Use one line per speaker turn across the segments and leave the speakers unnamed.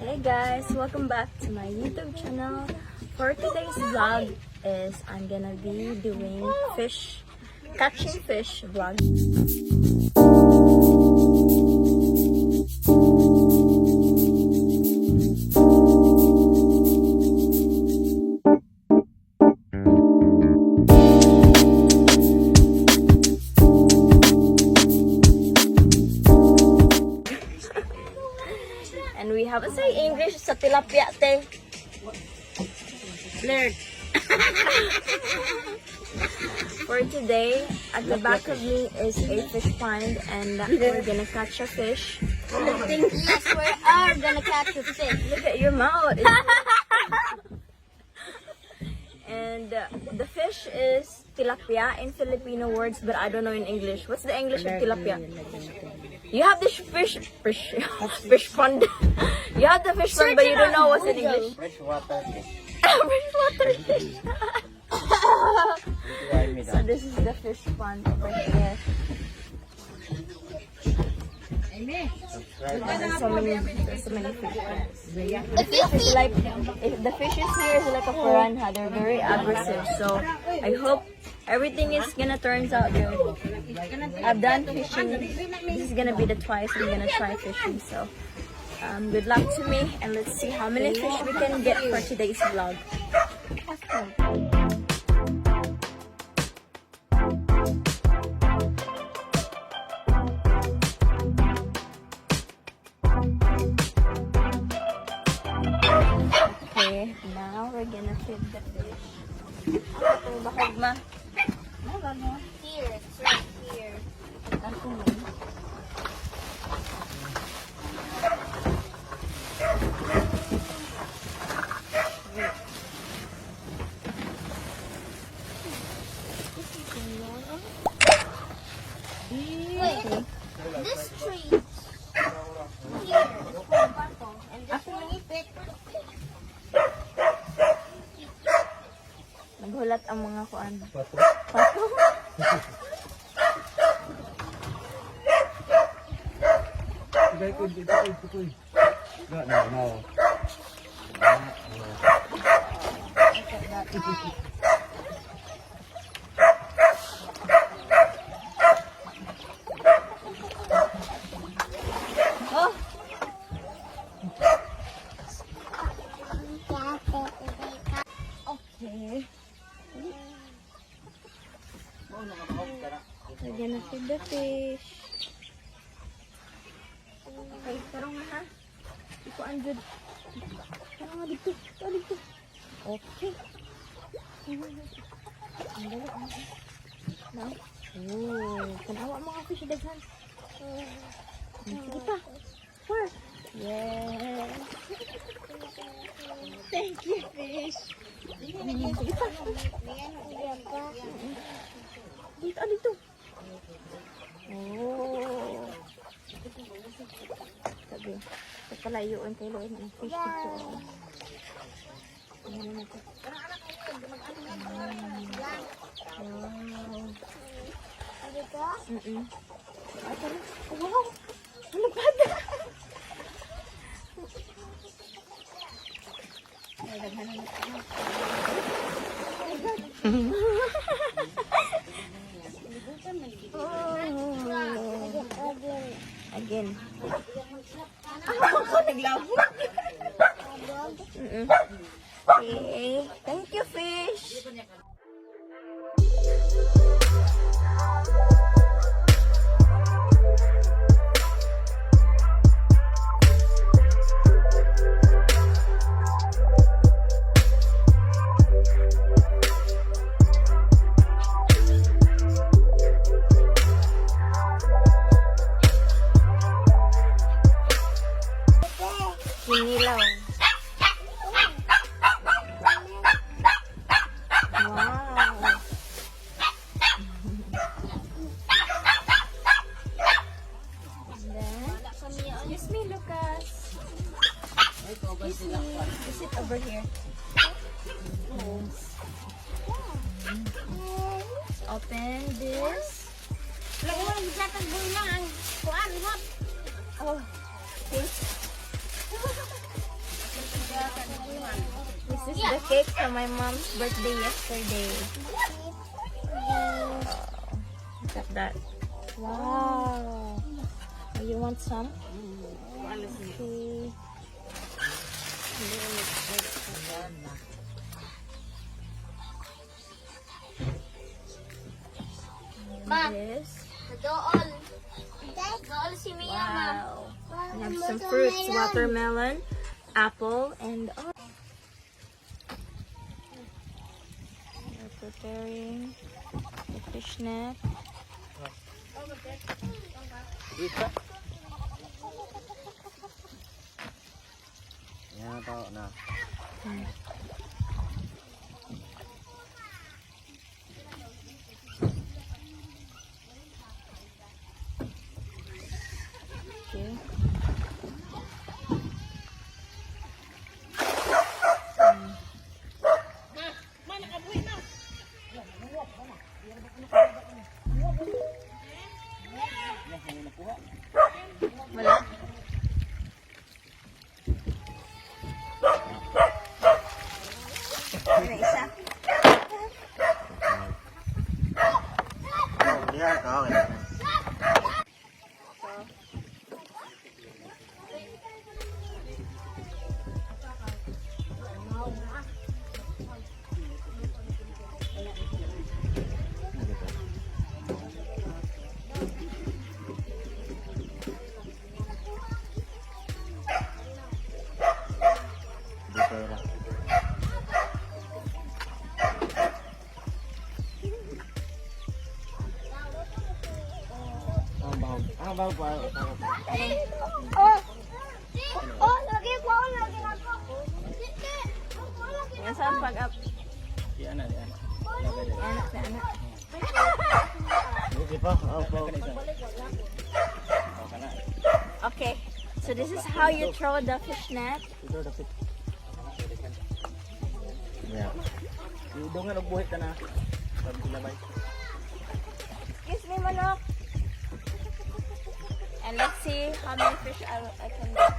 Hey guys, welcome back to my YouTube channel. For today's vlog is I'm gonna be doing catching fish vlog. And we have a say English sa tilapia, te. Flirt. For today, at the back of me is a fish pond and we're gonna catch a fish.
Yes, we are gonna catch a fish.
Look at your mouth. And the fish is tilapia in Filipino words, but I don't know in English. What's the English of tilapia? You have this fish pond. You have the fish pond, but you don't know what's in English.
Freshwater fish.
Freshwater fish. So this is the fish pond over here. There's so many fish ponds. The fishes here is like a piranha. They're very aggressive. So I hope everything is gonna turn out good. I've done fishing. This is gonna be the twice I'm gonna try fishing. So good luck to me, and let's see how many fish we can get for today's vlog. Okay, now we're gonna feed the fish. Bakag ma.
Here, it's right here. Wait, this tree here is for bato, and this one is it.
Naghulat ang mga kuan. Pato?
No.
Oh! Okay. We're gonna feed the fish. Okay, tarong nga ha. Ito ang good. Tarong nga dito. Dito. Okay. Ang dali. No? Oh, kanawa mga fish daghan. Sige pa. Where? Yes.
Thank you, fish.
Sige pa. Dito. Oh. Sabi, papalayuan kayo ng fish dito. Ano na ito? Wow. Wow. Malapad. Ay, daghan na ito. Again. Ako naglabo. Okay. Thank you, fish. Sinilaw. Wow. And then, excuse me, Lucas. Excuse me. Sit over here. Open this. Oh, okay. This is the cake from my mom's birthday yesterday. Look at that. Wow. Oh, you want some? Okay.
Ma,
This.
dool. Dool si Mia, ma.
Wow. We have some fruits, watermelon, apple, and we're preparing the fishnet.
Yan tao na.
Okay. Wala. Ano isa?
Yan tao. Ang bago pa.
Lagi ko, lagi ako.
Yan saan pag-up?
Di ana.
Anak na anak.
Di pa.
Okay. So this is how you throw the fishnet.
Yeah. Udongan og buhit na. Sabi sila bay.
Excuse me, manok. And let's see how many fish I can get.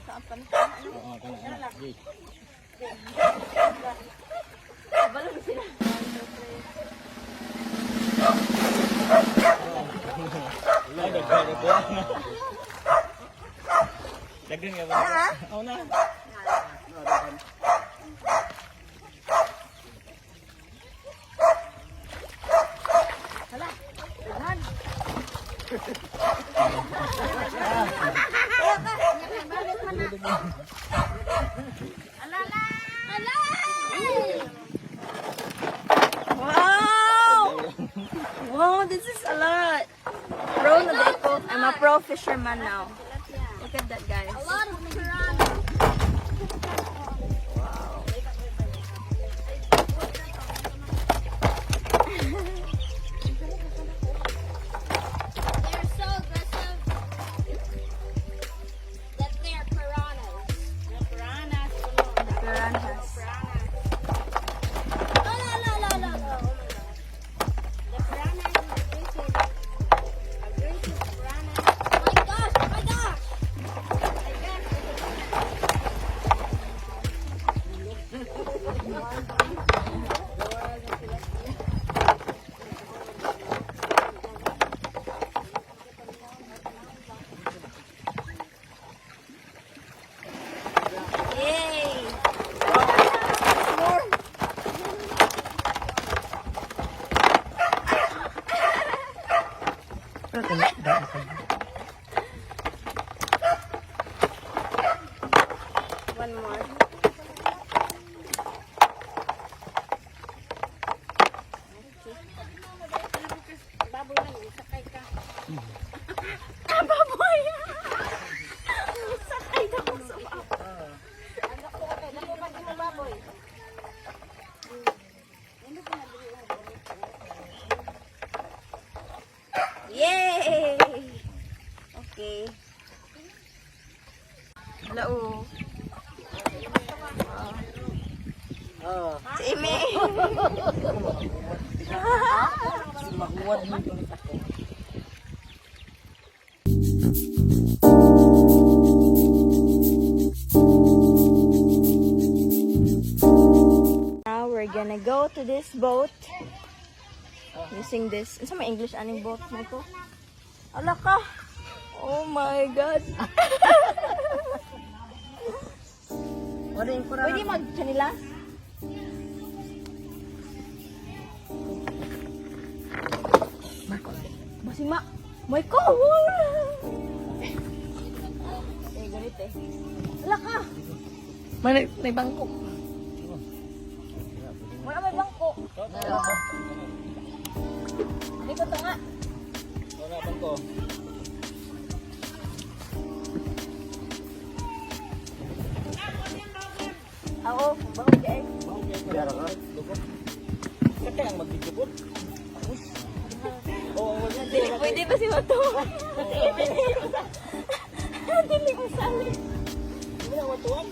Saan pa na?
Oo, kana. Di.
Balong sila.
Dagdag nga ba? Oo na.
Wow! Wow, this is a lot. Pro na dito. I'm a pro fisherman now. Look at that, guys.
A lot of piranha.
Wow.
They're so aggressive that they're piranhas.
The piranhas.
No, no, no, no, no, no. The piranha is aggressive. Aggressive piranha. Oh my gosh, oh my gosh. I guess.
Yay! One more. Baboy! Sakay na ko sa baboy. Yay! Okay. Hello.
Oo.
Si Imi.
Mahuwad mo.
to this boat using this. Ano sa English aning boat na ito? Ala ka! Oh my God! Pwede mag-chanila? Basi ma! May ko! Eh, ganit eh. Ala ka! May bangko. Wala may bangko. Dito to nga.
Wala bangko.
Oo, bangko kayo.
Biara ka. Kaya lang magdidipot. Oo, wala.
Pwede ba si Mato? Dili ko sali.
Wala watuan.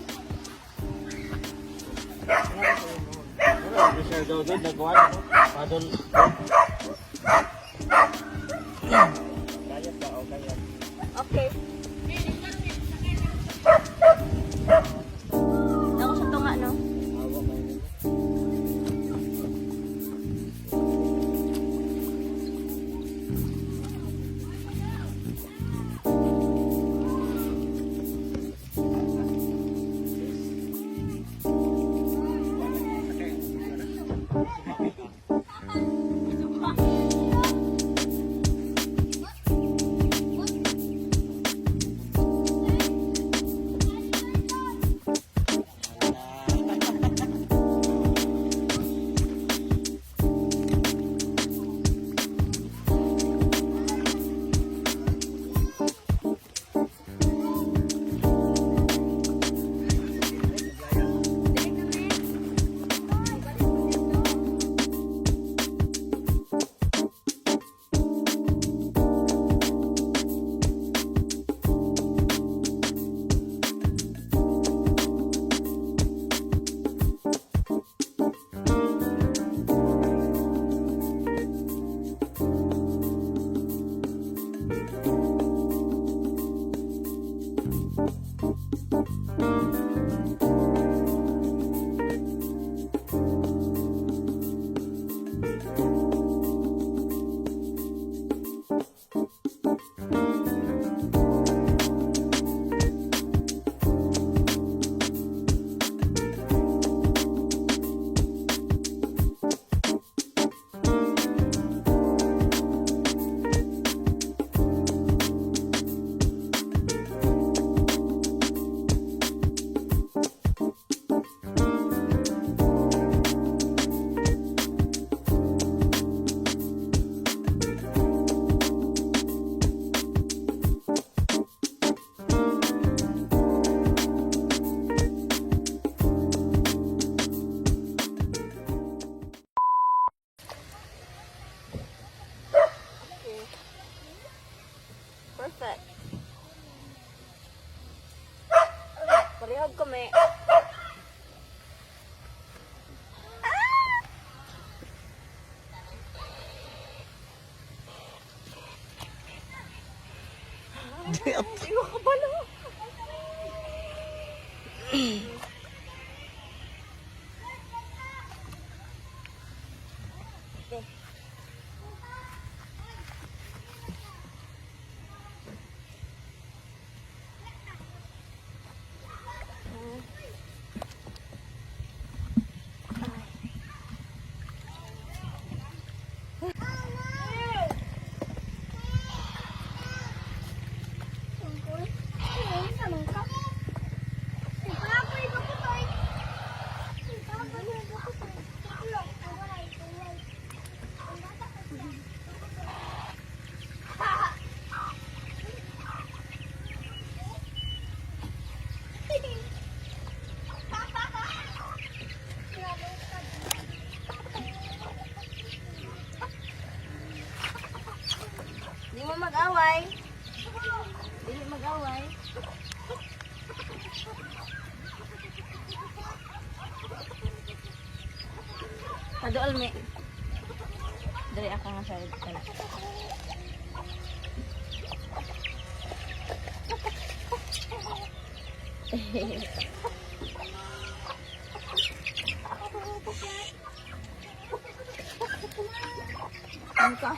Wala, bisa daw doon nagkuhan. Padol. Kayat ba o kayat?
Okay. Ako sa tunga, no?
Awa kayo.
Perfect. Parehab kami. Hindi ko kabalo. Okay. Hindi mo mag-away. Hindi mag-away. Kadoal me. Dari ako nga sa kana. Ano ka?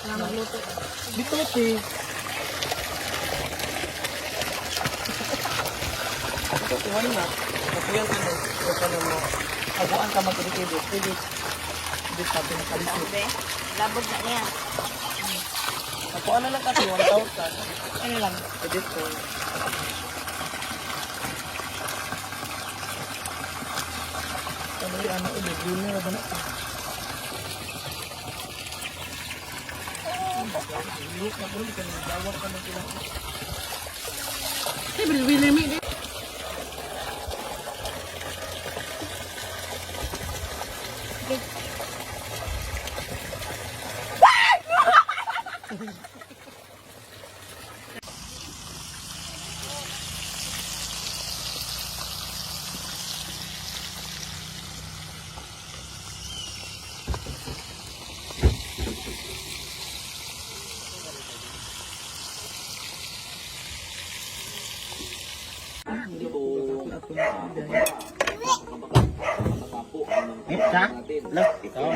Wala magluto.
Dito eh. Ito, tuwan na. Kapuyang ka na. Ito ka na mo. Abuan ka mag-edit. Edit. Edit sabi na kalisip.
Sabi, labog na niya.
Ako ano lang kasi, 1,000. Ano lang? Edit ko. Ano yung ano, edit. Yun na ba na? Look, nabulit ka na. Dawar ka na sila. Eh, bilbil na mi.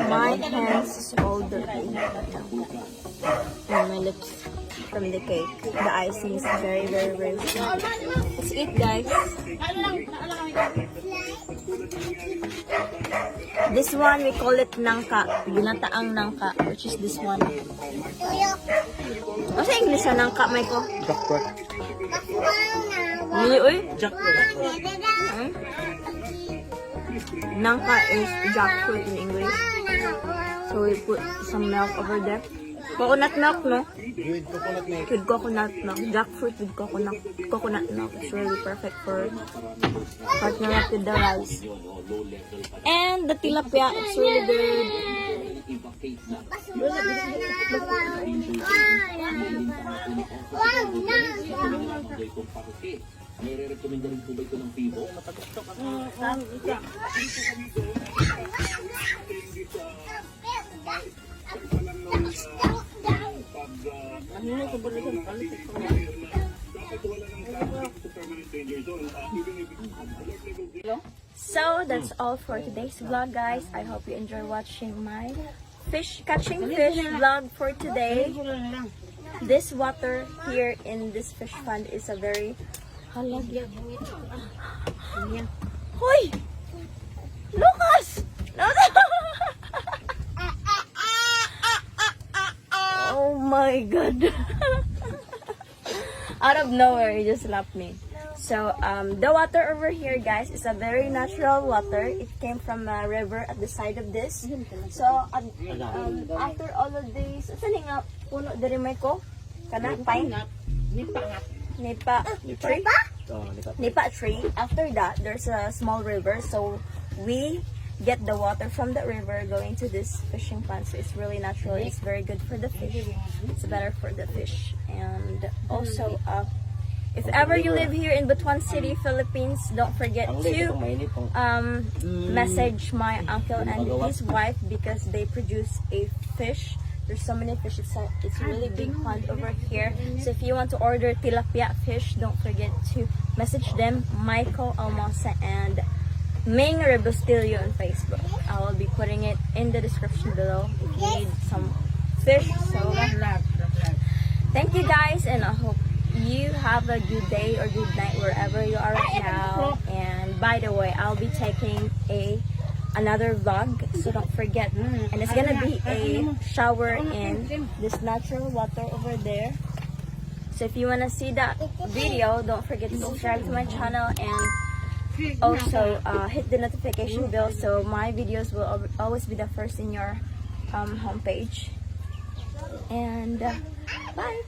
My hands is all dirty. And my lips from the cake. The icing is very, very, very sweet. Let's eat, guys. This one, we call it nangka. Ginataang nangka, which is this one. Ano sa English na nangka, Michael?
Jackpot.
Mili, uy?
Jackpot.
Hmm? Nangka is jackfruit in English. So we put some milk over there. Coconut milk, no?
With coconut milk.
With coconut milk. Jackfruit with coconut milk. It's really perfect for partner up with the rice. And the tilapia, it's really good. So that's all for today's vlog, guys. I hope you enjoy watching my catching fish vlog for today. This water here in this fish pond is a very Hoy! Lucas! Oh my god. Out of nowhere, he just slapped me. So, the water over here, guys, is a very natural water. It came from a river at the side of this. So, after all of these, saan nga puno diri may ko? Kana, pine? Nipa tree? Nipa tree. After that, there's a small river. So, we get the water from the river going to this fishing pond. So, it's really natural. It's very good for the fish. It's better for the fish. And also, if ever you live here in Butuan City, Philippines, don't forget to message my uncle and his wife because they produce a fish. There's so many fish. It's a really big pond over here. So if you want to order tilapia fish, don't forget to message them, Michael Almosa and Ming Rebustilio on Facebook. I will be putting it in the description below if you need some fish. So thank you guys, and I hope you have a good day or good night wherever you are right now. And by the way, I'll be taking another vlog, so don't forget. And it's gonna be a shower in this natural water over there. So if you wanna see that video, don't forget to subscribe to my channel and also hit the notification bell so my videos will always be the first in your homepage. And bye.